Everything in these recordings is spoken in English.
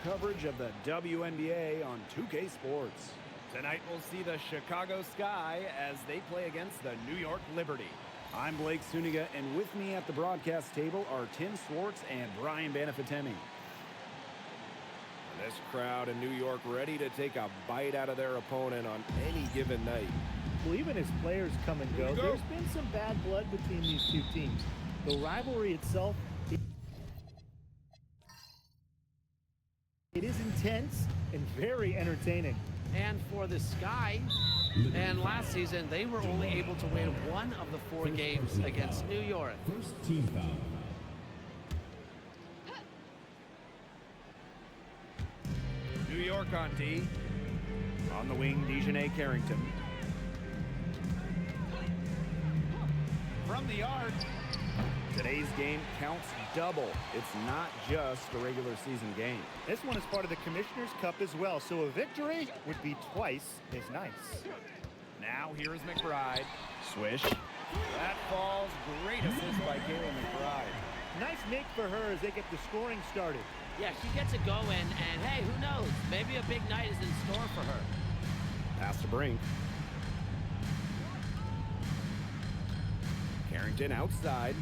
coverage of the WNBA on 2K Sports. Tonight we'll see the Chicago Sky as they play against the New York Liberty. I'm Blake Suniga, and with me at the broadcast table are Tim Swartz and Brian Banafitemi. This crowd in New York ready to take a bite out of their opponent on any given night. Well, even as players come and go, there's been some bad blood between these two teams. The rivalry itself, it is intense and very entertaining. And for the Sky, and last season, they were only able to win one of the 4 games against New York. First team foul. New York on D. On the wing, Dejanay Carrington. From the arc. Today's game counts double. It's not just a regular season game. This one is part of the Commissioner's Cup as well, so a victory would be twice as nice. Now here is McBride. Swish. That falls. Great assist by Kayla McBride. Nice make for her as they get the scoring started. Yeah, she gets it going, and hey, who knows? Maybe a big night is in store for her. Pass to Brink. Carrington outside.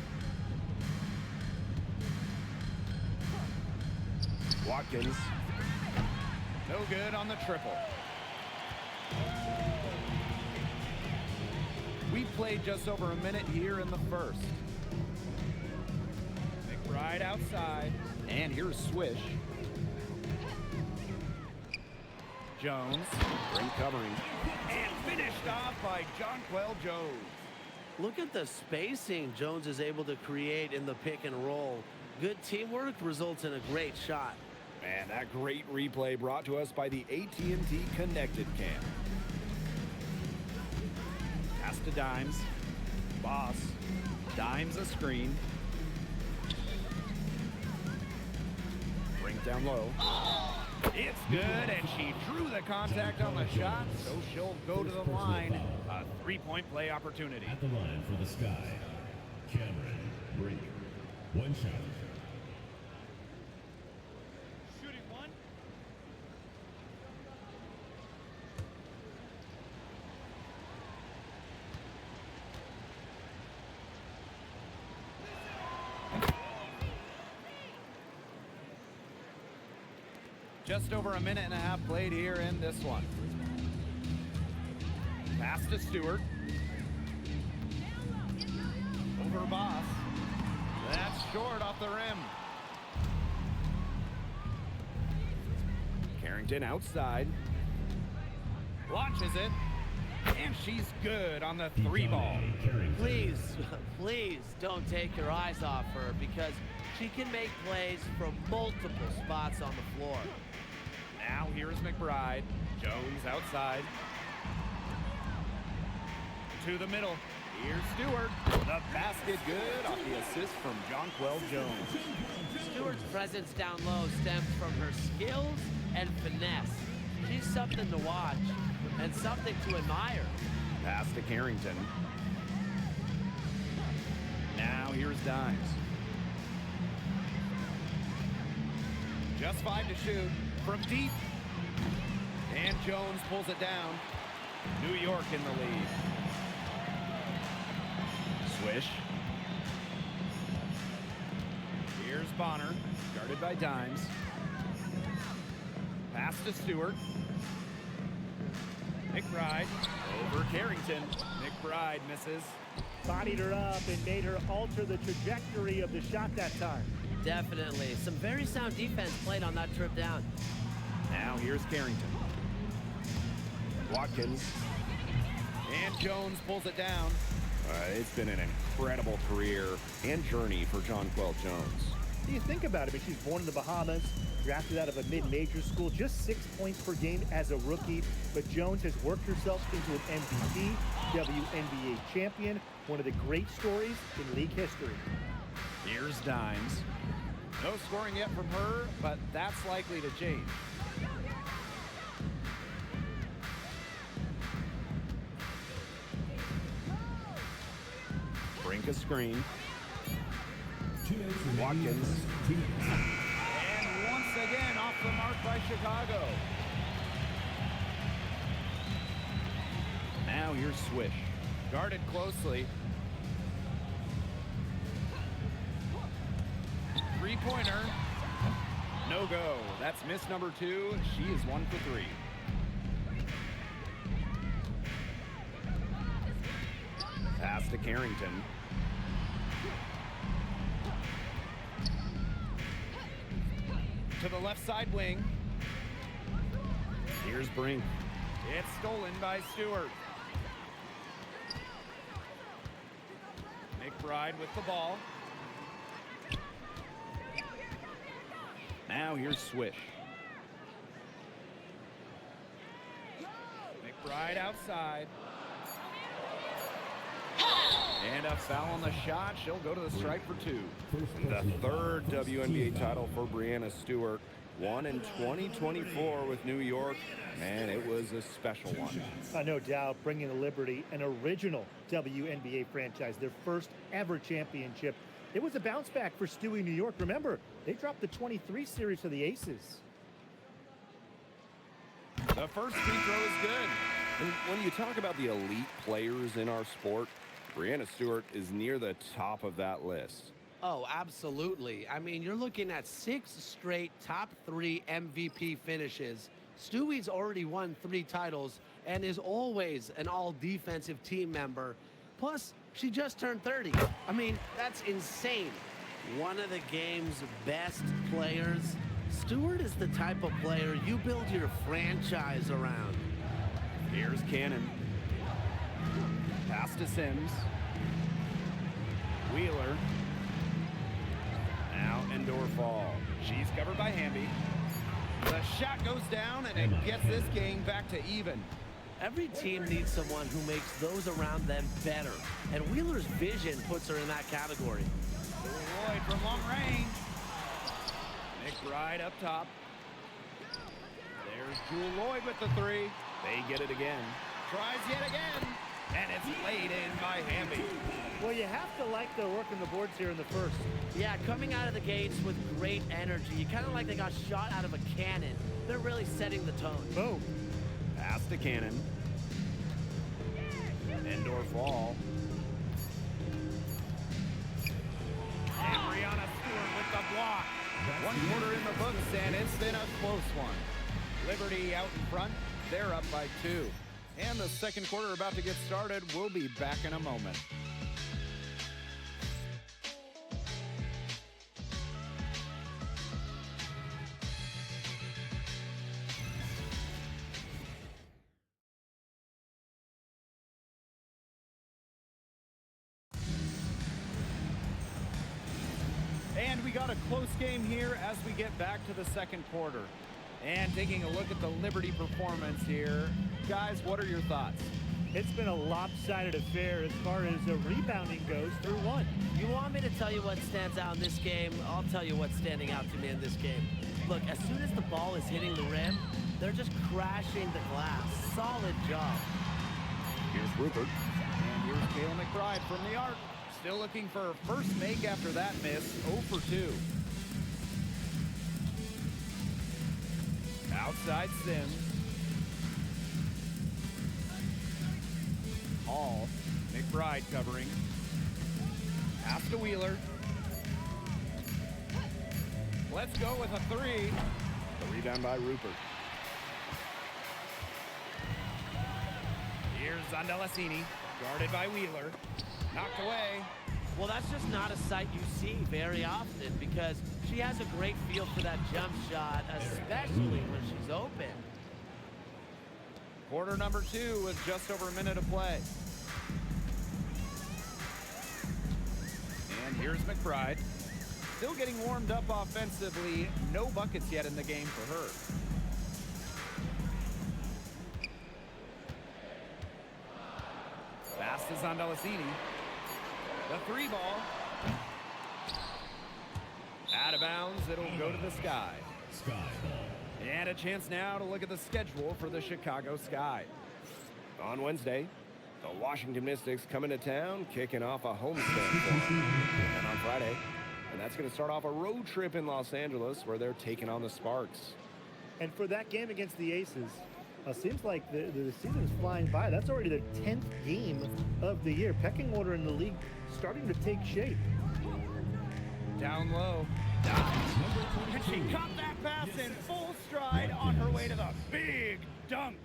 Watkins. No good on the triple. We've played just over a minute here in the first. McBride outside. And here's Swish. Jones. Brink covering. And finished off by Jonquel Jones. Look at the spacing Jones is able to create in the pick and roll. Good teamwork results in a great shot. And that great replay brought to us by the AT&T Connected Cam. Pass to Dimes. Boss. Dimes a screen. Brink down low. It's good, and she drew the contact on the shot, so she'll go to the line. A 3-point play opportunity. At the line for the Sky, Cameron Brink. One shot. Shooting one. Just over a minute and a half played here in this one. Pass to Stewart. Over Boss. That's short off the rim. Carrington outside. Launches it. And she's good on the 3-ball. Please, please don't take your eyes off her because she can make plays from multiple spots on the floor. Now here's McBride. Jones outside. To the middle. Here's Stewart. The basket good off the assist from Jonquel Jones. Stewart's presence down low stems from her skills and finesse. She's something to watch and something to admire. Pass to Carrington. Now here's Dimes. Just 5 to shoot from deep. And Jones pulls it down. New York in the lead. Swish. Here's Bonner, guarded by Dimes. Pass to Stewart. McBride over Carrington. McBride misses. Bodied her up and made her alter the trajectory of the shot that time. Definitely. Some very sound defense played on that trip down. Now here's Carrington. Watkins. And Jones pulls it down. It's been an incredible career and journey for Jonquel Jones. You think about it, but she's born in the Bahamas, drafted out of a mid-major school, just 6 points per game as a rookie. But Jones has worked herself into an MVP, WNBA champion, one of the great stories in league history. Here's Dimes. No scoring yet from her, but that's likely to change. Brink a screen. Watkins. And once again, off the mark by Chicago. Now here's Swish. Guarded closely. Three-pointer. No go. That's miss number 2. She is 1 for 3. Pass to Carrington. To the left side wing. Here's Brink. It's stolen by Stewart. McBride with the ball. Now here's Swish. McBride outside. And a foul on the shot. She'll go to the stripe for 2. The third WNBA title for Breanna Stewart. Won in 2024 with New York. Man, it was a special one. No doubt, bringing the Liberty an original WNBA franchise, their first ever championship. It was a bounce back for Stewie New York. Remember, they dropped the 23 series to the Aces. The first free throw is good. And when you talk about the elite players in our sport, Breanna Stewart is near the top of that list. Oh, absolutely. I mean, you're looking at 6 straight top 3 MVP finishes. Stewie's already won 3 titles and is always an all-defensive team member. Plus, she just turned 30. I mean, that's insane. One of the game's best players. Stewart is the type of player you build your franchise around. Here's Cannon. Pass to Sims. Wheeler. Now Endor Fall. She's covered by Hamby. The shot goes down, and it gets this game back to even. Every team needs someone who makes those around them better. And Wheeler's vision puts her in that category. Lloyd from long range. McBride up top. There's Jewel Lloyd with the 3. They get it again. Tries yet again. And it's laid in by Hamby. Well, you have to like their work in the boards here in the first. Yeah, coming out of the gates with great energy. Kind of like they got shot out of a cannon. They're really setting the tone. Boom. Pass to Cannon. Endor Fall. And Breanna Stewart with the block. 1 quarter in the books, and it's been a close one. Liberty out in front. They're up by 2. And the second quarter about to get started. We'll be back in a moment. And we got a close game here as we get back to the second quarter. And taking a look at the Liberty performance here. Guys, what are your thoughts? It's been a lopsided affair as far as rebounding goes through 1. You want me to tell you what stands out in this game? I'll tell you what's standing out to me in this game. Look, as soon as the ball is hitting the rim, they're just crashing the glass. Solid job. Here's Rupert. And here's Kayla McBride from the arc. Still looking for her first make after that miss. 0 for 2. Outside Sims. Hall. McBride covering. Pass to Wheeler. Let's go with a 3. The rebound by Rupert. Here's Zondelasini, guarded by Wheeler. Knocked away. Well, that's just not a sight you see very often because she has a great feel for that jump shot, especially when she's open. Quarter number 2 with just over a minute to play. And here's McBride. Still getting warmed up offensively. No buckets yet in the game for her. Pass to Zondelasini. The 3 ball. Out of bounds. It'll go to the Sky. Sky Ball. And a chance now to look at the schedule for the Chicago Sky. On Wednesday, the Washington Mystics coming to town, kicking off a homestand for them. And on Friday, and that's going to start off a road trip in Los Angeles where they're taking on the Sparks. And for that game against the Aces, seems like the season is flying by. That's already the 10th game of the year. Pecking order in the league starting to take shape. Down low. And she caught that pass in full stride on her way to the big dunk.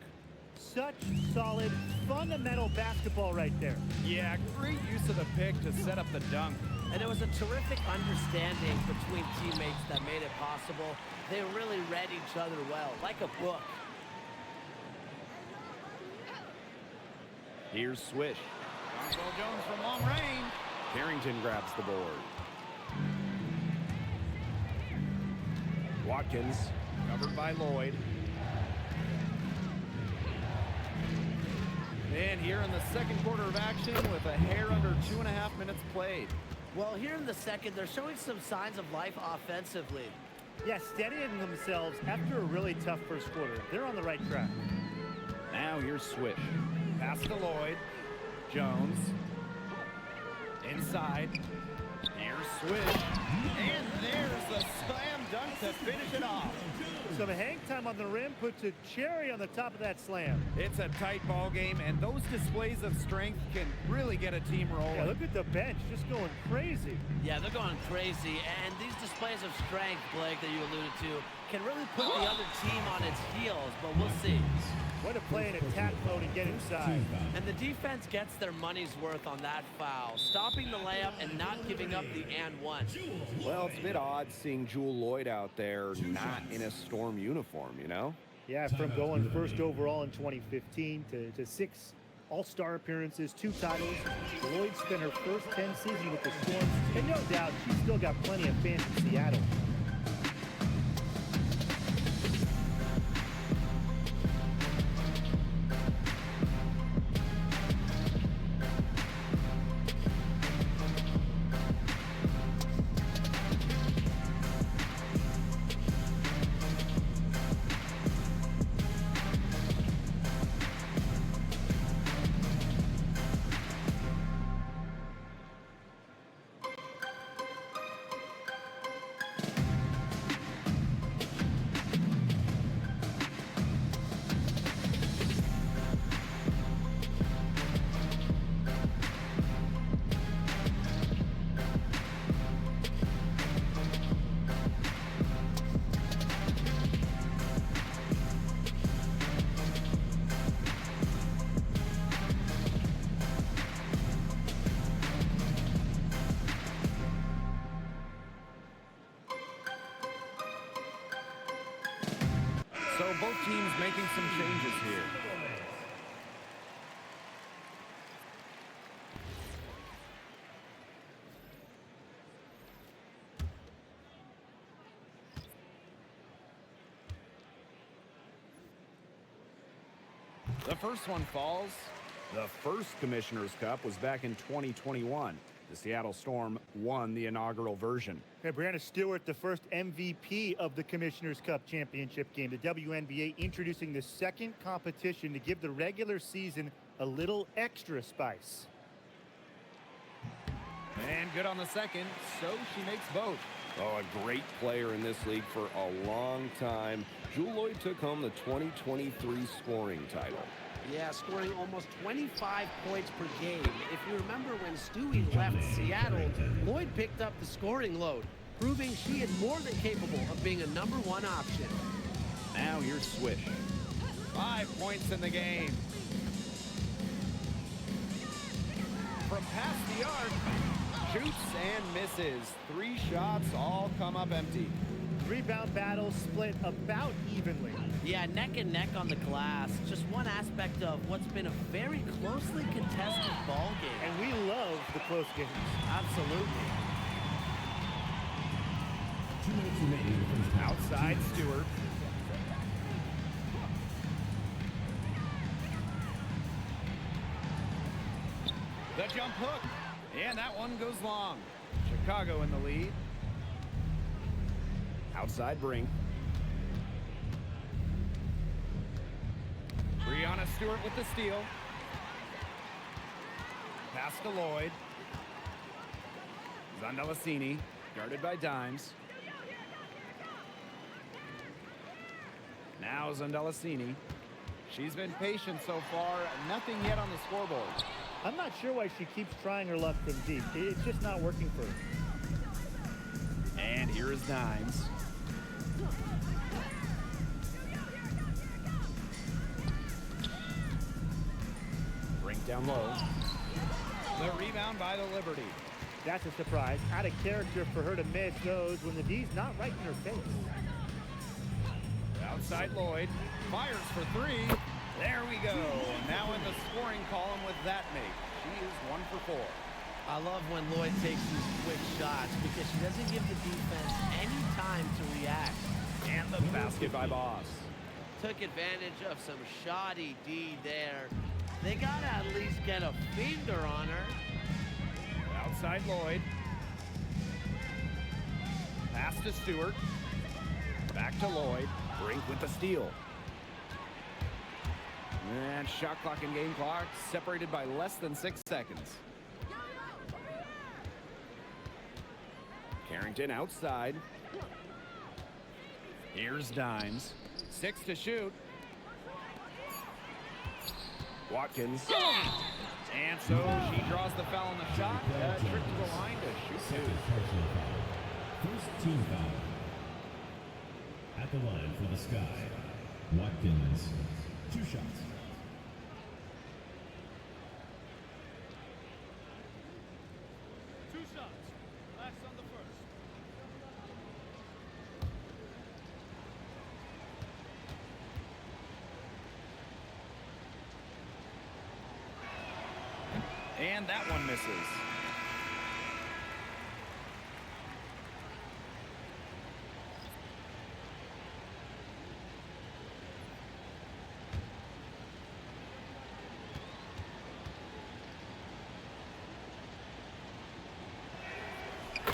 Such solid, fundamental basketball right there. Yeah, great use of the pick to set up the dunk. And it was a terrific understanding between teammates that made it possible. They really read each other well, like a book. Here's Swish. Phil Jones from long range. Carrington grabs the board. Watkins. Covered by Lloyd. And here in the second quarter of action with a hair under 2.5 minutes played. Well, here in the second, they're showing some signs of life offensively. Yeah, steadying themselves after a really tough first quarter. They're on the right track. Now here's Swish. Pass to Lloyd. Jones. Inside. Here's Swish. And there's the slam dunk to finish it off. Some hang time on the rim puts a cherry on the top of that slam. It's a tight ball game, and those displays of strength can really get a team rolling. Yeah, look at the bench just going crazy. Yeah, they're going crazy. And these displays of strength, Blake, that you alluded to, can really put the other team on its heels, but we'll see. Way to play in attack mode and get inside. And the defense gets their money's worth on that foul, stopping the layup and not giving up the and one. Well, it's a bit odd seeing Jewell Loyd out there not in a Storm uniform, you know? Yeah, from going first overall in 2015 to 6 All-Star appearances, 2 titles. Lloyd spent her first 10 seasons with the Storm, and no doubt she's still got plenty of fans in Seattle. So both teams making some changes here. The first one falls. The first Commissioner's Cup was back in 2021. The Seattle Storm won the inaugural version. Hey, Breanna Stewart, the first MVP of the Commissioner's Cup championship game. The WNBA introducing the second competition to give the regular season a little extra spice. And good on the second, so she makes both. Oh, a great player in this league for a long time. Jewell Loyd took home the 2023 scoring title. Yeah, scoring almost 25 points per game. If you remember when Stewie left Seattle, Lloyd picked up the scoring load, proving she is more than capable of being a #1 option. Now here's Swish. 5 points in the game. From past the arc, shoots and misses. 3 shots all come up empty. Rebound battle split about evenly. Yeah, neck and neck on the glass. Just one aspect of what's been a very closely contested ball game. And we love the close games. Absolutely. 2 minutes remaining in the first half. Outside Stewart. The jump hook. And that one goes long. Chicago in the lead. Outside Brink. Breanna Stewart with the steal. Pass to Lloyd. Zondalicini, guarded by Dimes. Now Zondelasini. She's been patient so far. Nothing yet on the scoreboard. I'm not sure why she keeps trying her luck from deep. It's just not working for her. And here is Dimes. Brink down low. The rebound by the Liberty. That's a surprise. Out of character for her to miss those when the D's not right in her face. Outside Lloyd. Fires for three. There we go. Now in the scoring column with that make. She is 1 for 4. I love when Lloyd takes these quick shots because she doesn't give the defense any time to react. And the basket by Boss. Took advantage of some shoddy D there. They gotta at least get a finger on her. Outside Lloyd. Pass to Stewart. Back to Lloyd. Brink with the steal. And shot clock and game clock separated by less than 6 seconds. Carrington outside. Here's Dimes. 6 to shoot. Watkins. And so she draws the foul on the shot. Trip to the line to shoot Second two. personal foul. First team foul. At the line for the Sky, Watkins. 2 shots. And that one misses.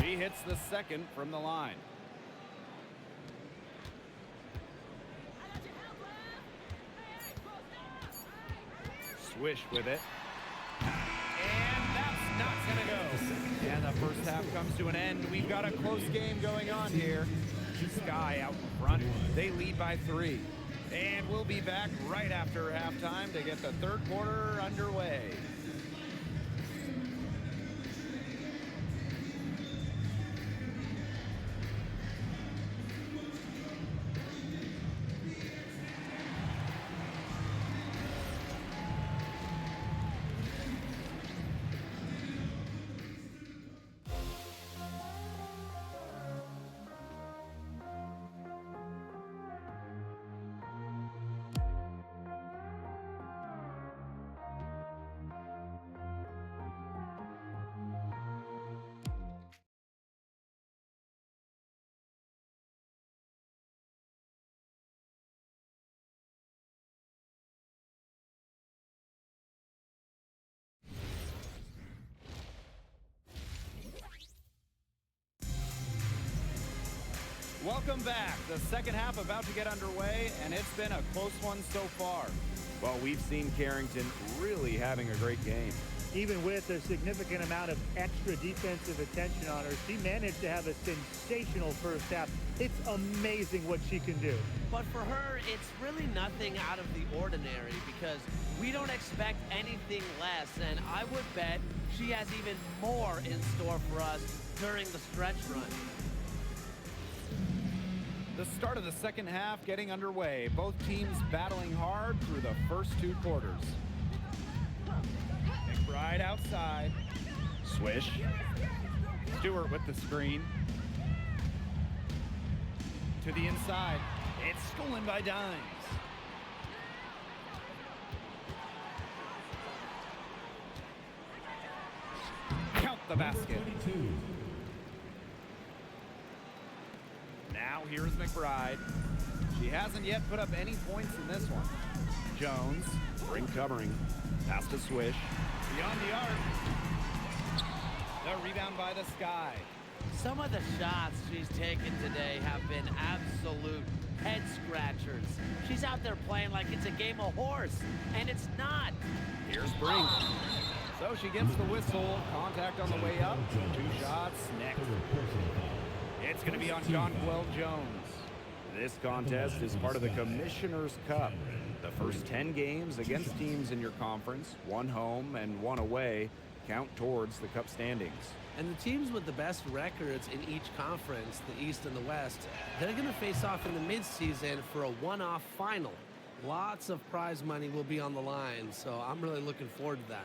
She hits the second from the line. Swish with it. And that's not going to go. And the first half comes to an end. We've got a close game going on here. Sky out in front. They lead by 3. And we'll be back right after halftime to get the third quarter underway. Welcome back. The second half about to get underway, and it's been a close one so far. Well, we've seen Carrington really having a great game. Even with a significant amount of extra defensive attention on her, she managed to have a sensational first half. It's amazing what she can do. But for her, it's really nothing out of the ordinary because we don't expect anything less, and I would bet she has even more in store for us during the stretch run. The start of the second half getting underway. Both teams battling hard through the first 2 quarters. McBride outside. Swish. Stewart with the screen. To the inside. It's stolen by Dimes. Count the basket. 22. Now here's McBride. She hasn't yet put up any points in this one. Jones, ring covering. Pass to Swish. Beyond the arc. The rebound by the Sky. Some of the shots she's taken today have been absolute head scratchers. She's out there playing like it's a game of horse, and it's not. Here's Brink. So she gets the whistle. Contact on the way up. 2 shots next. Third personal foul. It's going to be on Jonquel Jones. This contest is part of the Commissioner's Cup. The first 10 games against teams in your conference, 1 home and 1 away, count towards the Cup standings. And the teams with the best records in each conference, the East and the West, they're going to face off in the midseason for a one-off final. Lots of prize money will be on the line, so I'm really looking forward to that.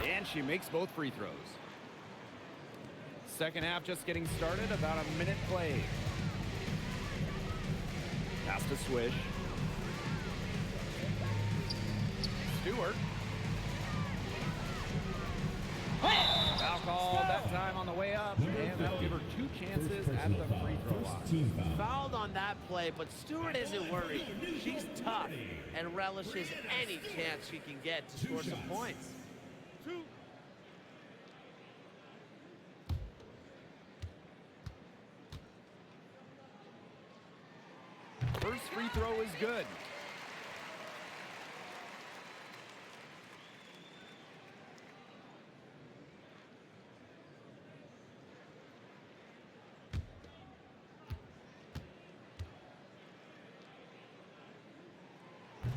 And she makes both free throws. Second half just getting started, about a minute played. Pass to Swish. Stewart. Foul call that time on the way up, and that'll give her 2 chances at the free throw line. First team foul. Fouled on that play, but Stewart isn't worried. She's tough and relishes any chance she can get to score some points. First free throw is good.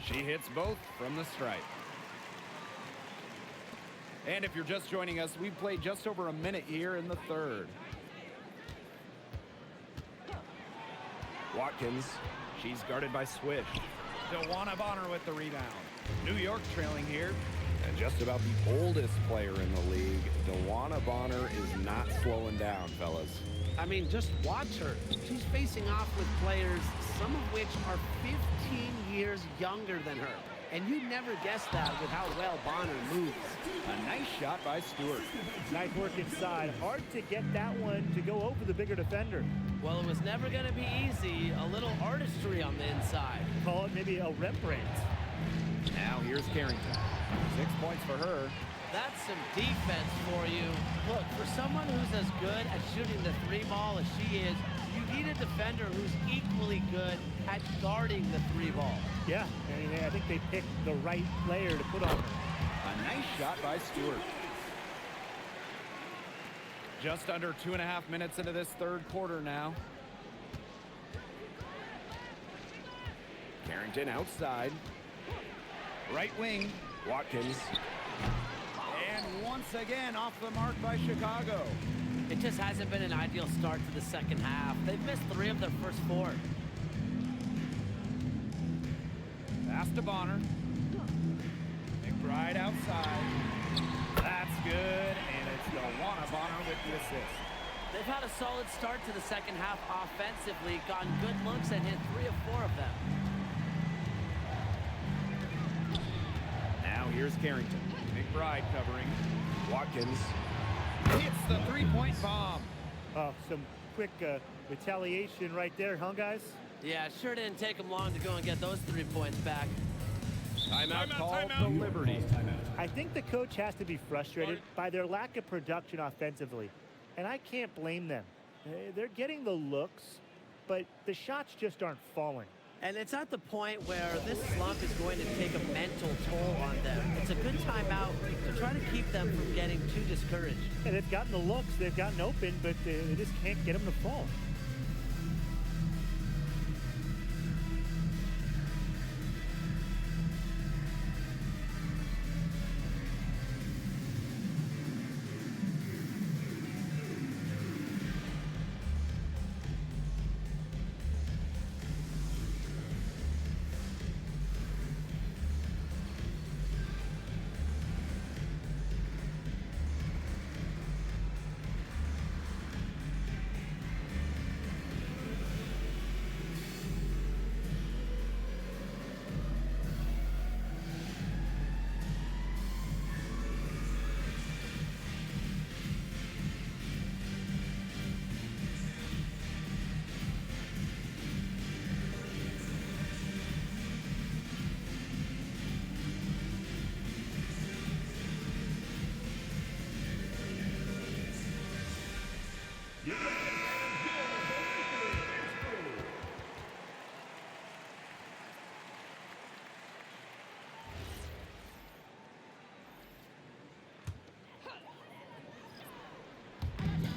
She hits both from the stripe. And if you're just joining us, we've played just over a minute here in the third. Watkins. She's guarded by Swish. DeWanna Bonner with the rebound. New York trailing here. And just about the oldest player in the league, DeWanna Bonner is not slowing down, fellas. I mean, just watch her. She's facing off with players, some of which are 15 years younger than her. And you'd never guess that with how well Bonner moves. A nice shot by Stewart. Nice work inside. Hard to get that one to go over the bigger defender. Well, it was never going to be easy. A little artistry on the inside. Call it maybe a Rembrandt. Now here's Carrington. 6 points for her. That's some defense for you. Look, for someone who's as good at shooting the 3 ball as she is, you need a defender who's equally good at guarding the 3 ball. Yeah, I mean, I think they picked the right player to put on her. A nice shot by Stewart. Just under 2.5 minutes into this third quarter now. Carrington outside. Right wing. Watkins. And once again off the mark by Chicago. It just hasn't been an ideal start to the second half. They've missed 3 of their first 4. Pass to Bonner. McBride outside. That's good, and it's DeWanna Bonner with the assist. They've had a solid start to the second half offensively, gotten good looks and hit 3 of 4 of them. Now here's Carrington. McBride covering. Watkins. Hits the 3-point bomb. Oh, some quick retaliation right there, huh, guys? Yeah, it sure didn't take them long to go and get those 3 points back. Timeout called to Liberty. Timeout. I think the coach has to be frustrated by their lack of production offensively, and I can't blame them. They're getting the looks, but the shots just aren't falling. And it's at the point where this slump is going to take a mental toll on them. It's a good timeout to try to keep them from getting too discouraged. And they've gotten the looks, they've gotten open, but they just can't get them to fall.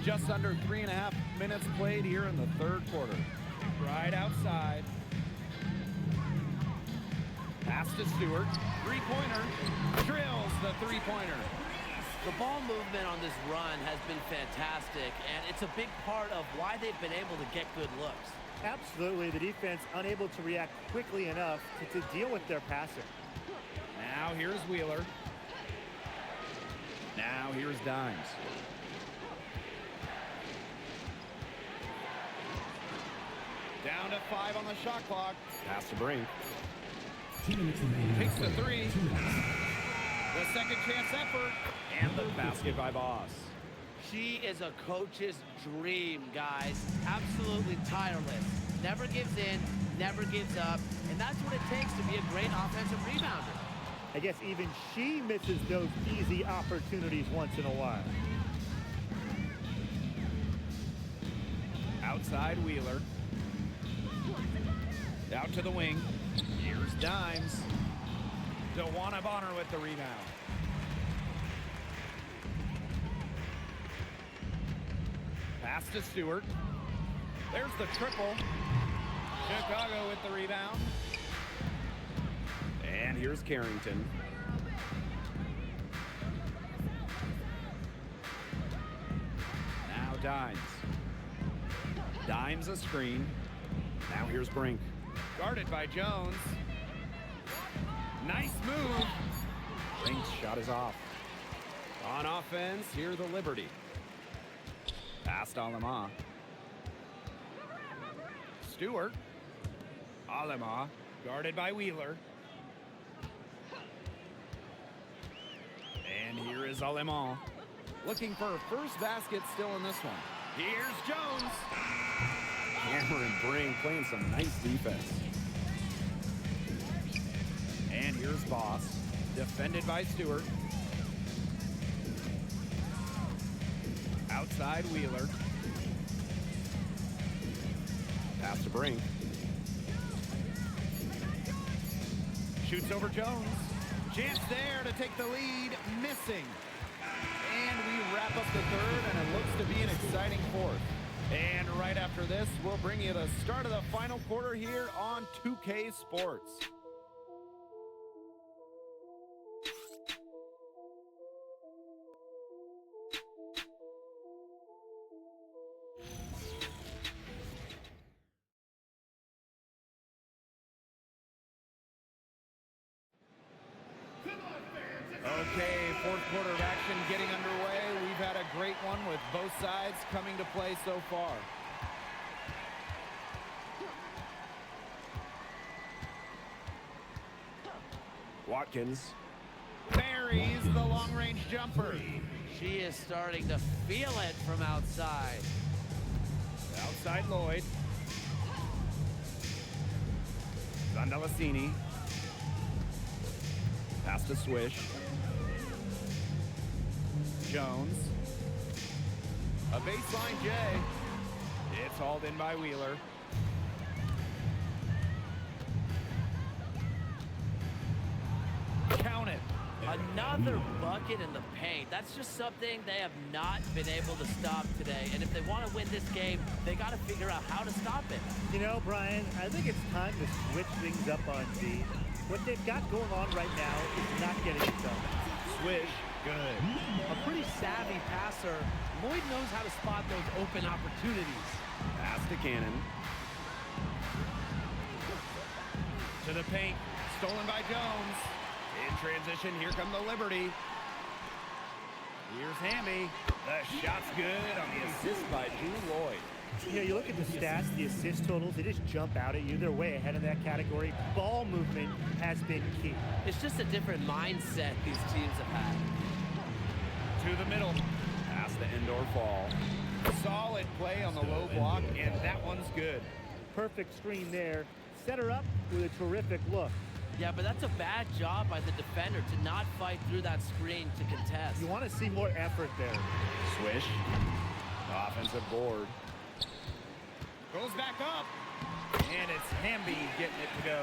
Just under 3.5 minutes played here in the third quarter. Right outside. Pass to Stewart. Three-pointer. Drills the three-pointer. The ball movement on this run has been fantastic, and it's a big part of why they've been able to get good looks. Absolutely, the defense unable to react quickly enough to deal with their passer. Now here's Wheeler. Now here's Dimes. Down to 5 on the shot clock. Pass to Brink. 2 minutes remaining. Takes the three. 2 minutes. The second chance effort. And the basket by Boss. She is a coach's dream, guys. Absolutely tireless. Never gives in, never gives up, and that's what it takes to be a great offensive rebounder. I guess even she misses those easy opportunities once in a while. Outside Wheeler. Out to the wing. Here's Dimes. DeWanna Bonner with the rebound. Pass to Stewart. There's the triple. Chicago with the rebound. And here's Carrington. Now Dimes. Dimes a screen. Now here's Brink. Guarded by Jones. Nice move. Brink's shot is off. On offense, here the Liberty. Pass to Alema. Stewart. Alema. Guarded by Wheeler. And here is Alema. Looking for a first basket still in this one. Here's Jones. Cameron Brink playing some nice defense. And here's Boss. Defended by Stewart. Outside Wheeler. Pass to Brink. Shoots over Jones. Chance there to take the lead. Missing. And we wrap up the third, and it looks to be an exciting fourth. And right after this, we'll bring you the start of the final quarter here on 2K Sports. Okay, fourth quarter of action getting underway. We've had a great one with both sides coming to play so far. Watkins. Buries the long-range jumper. She is starting to feel it from outside. Outside Lloyd. Zandalasini. Pass to Swish. Jones. A baseline J. It's hauled in by Wheeler. Count it. Another bucket in the paint. That's just something they have not been able to stop today. And if they want to win this game, they got to figure out how to stop it. You know, Brian, I think it's time to switch things up on D. What they've got going on right now is not getting it done. Swish. Good. A pretty savvy passer. Lloyd knows how to spot those open opportunities. Pass to Cannon. To the paint. Stolen by Jones. In transition, here come the Liberty. Here's Hamby. The shot's good on the assist by Drew Lloyd. You know, you look at the stats, the assist totals, they just jump out at you. They're way ahead of that category. Ball movement has been key. It's just a different mindset these teams have had. To the middle. Pass to Indoor Fall. Solid play on the low block, and that one's good. Perfect screen there. Set her up with a terrific look. Yeah, but that's a bad job by the defender to not fight through that screen to contest. You want to see more effort there. Swish. Offensive board. Goes back up. And it's Hamby getting it to go.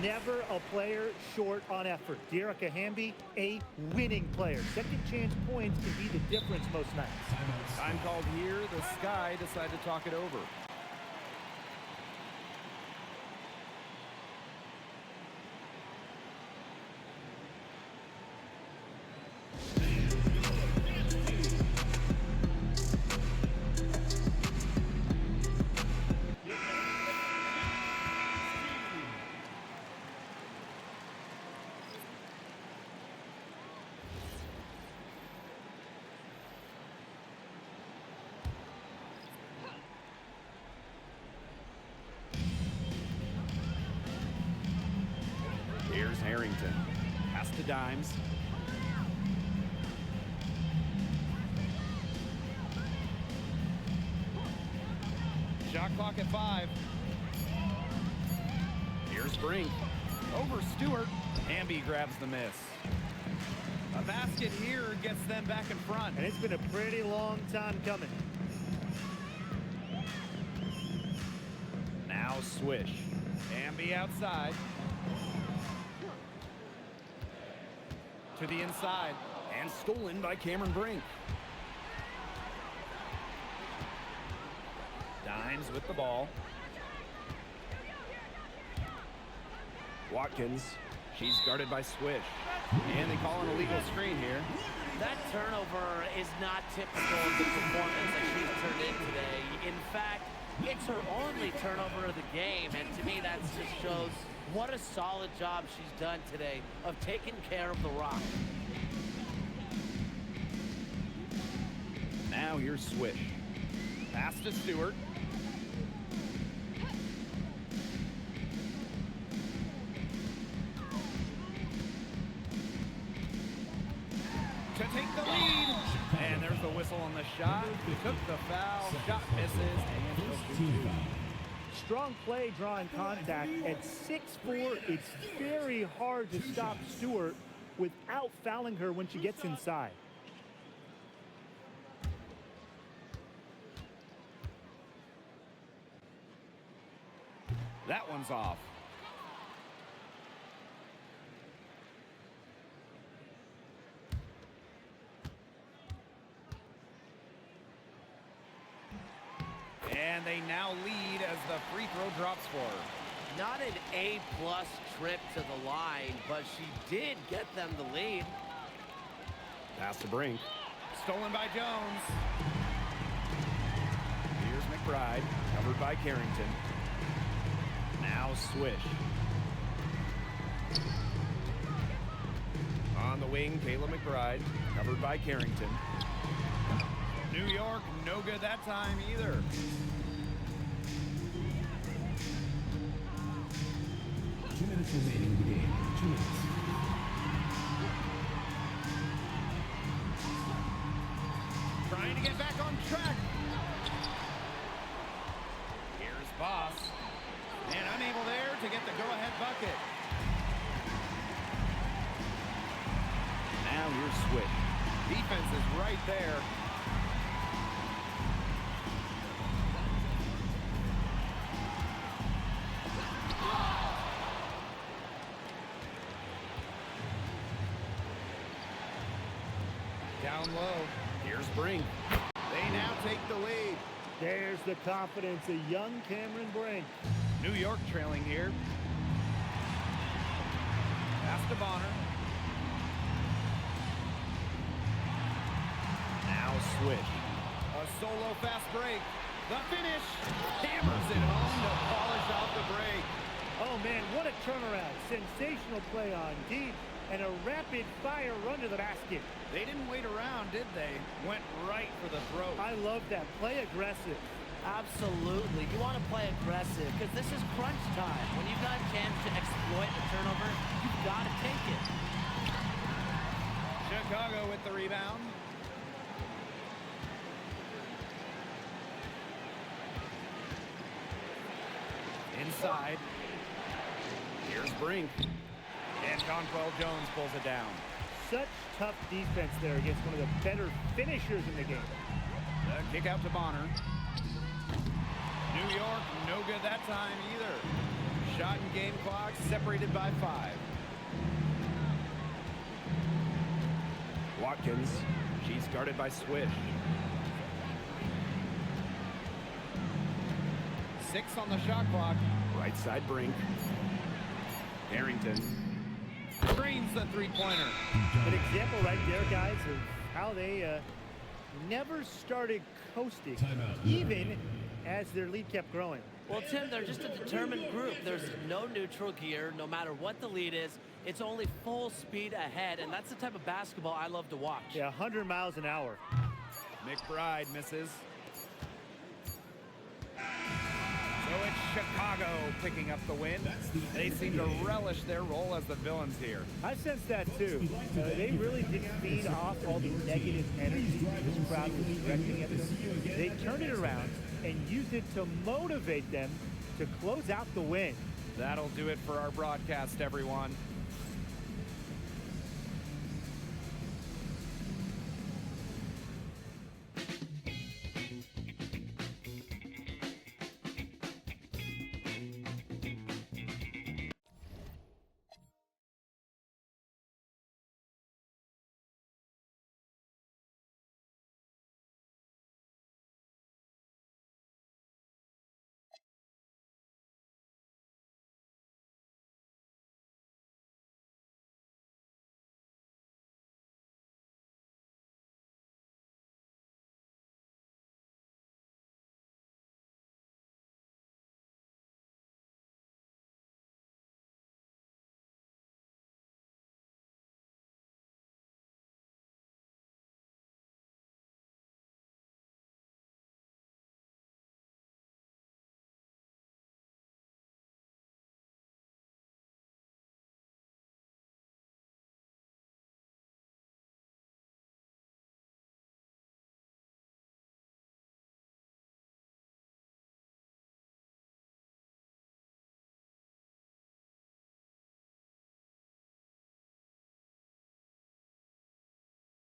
Never a player short on effort. Dearica Hamby, a winning player. Second chance points can be the difference most nights. Time called here. The Sky decide to talk it over. Here's Harrington. Pass to Dimes. Shot clock at 5. Here's Brink. Over Stewart. Hamby grabs the miss. A basket here gets them back in front. And it's been a pretty long time coming. Now Swish. Hamby outside. To the inside. And stolen by Cameron Brink. Dimes with the ball. Watkins. She's guarded by Swish. And they call an illegal screen here. That turnover is not typical of the performance that she's turned in today. In fact, it's her only turnover of the game, and to me that just shows what a solid job she's done today of taking care of the rock. Now here's Swish. Pass to Stewart. To take the lead. And there's the whistle on the shot. Took the foul. Shot misses. And First team foul. Strong play drawing contact. At 6'4", it's very hard to stop Stewart without fouling her when she gets inside. that one's off. And they now lead as the free throw drops for her. Not an A-plus trip to the line, but she did get them the lead. Pass to Brink. Stolen by Jones. Here's McBride, covered by Carrington. Now Swish. On the wing, Kayla McBride, covered by Carrington. New York, no good that time either. Two minutes remaining in the game. 2 minutes. Trying to get back on track. Here's Boss. And unable there to get the go-ahead bucket. Now here's Swish. Defense is right there. Down low. Here's Brink. They now take the lead. There's the confidence of young Cameron Brink. New York trailing here. Pass to Bonner. Now Swish. A solo fast break. The finish. Hammers it home to polish off the break. Oh man, what a turnaround. Sensational play on D and a rapid fire run to the basket. They didn't wait around, did they? Went right for the throat. I love that. Play aggressive. Absolutely. You want to play aggressive because this is crunch time. When you've got a chance to exploit the turnover, you've got to take it. Chicago with the rebound. Inside. Here's Brink. And Conquel Jones pulls it down. Such tough defense there against one of the better finishers in the game. The kick out to Bonner. New York, no good that time either. Shot and game clock separated by 5. Watkins, she's guarded by Swish. 6 on the shot clock. Right side Brink. Harrington. Screens the three-pointer. An example right there, guys, of how they never started coasting, even as their lead kept growing. Well, Tim, they're just a determined group. There's no neutral gear. No matter what the lead is, it's only full speed ahead, and that's the type of basketball I love to watch. Yeah, 100 miles an hour. McBride misses. So it's Chicago picking up the win. They seem to relish their role as the villains here. I sense that too. They really didn't feed off all the negative energy this crowd was directing at them. They turned it around and used it to motivate them to close out the win. That'll do it for our broadcast, everyone.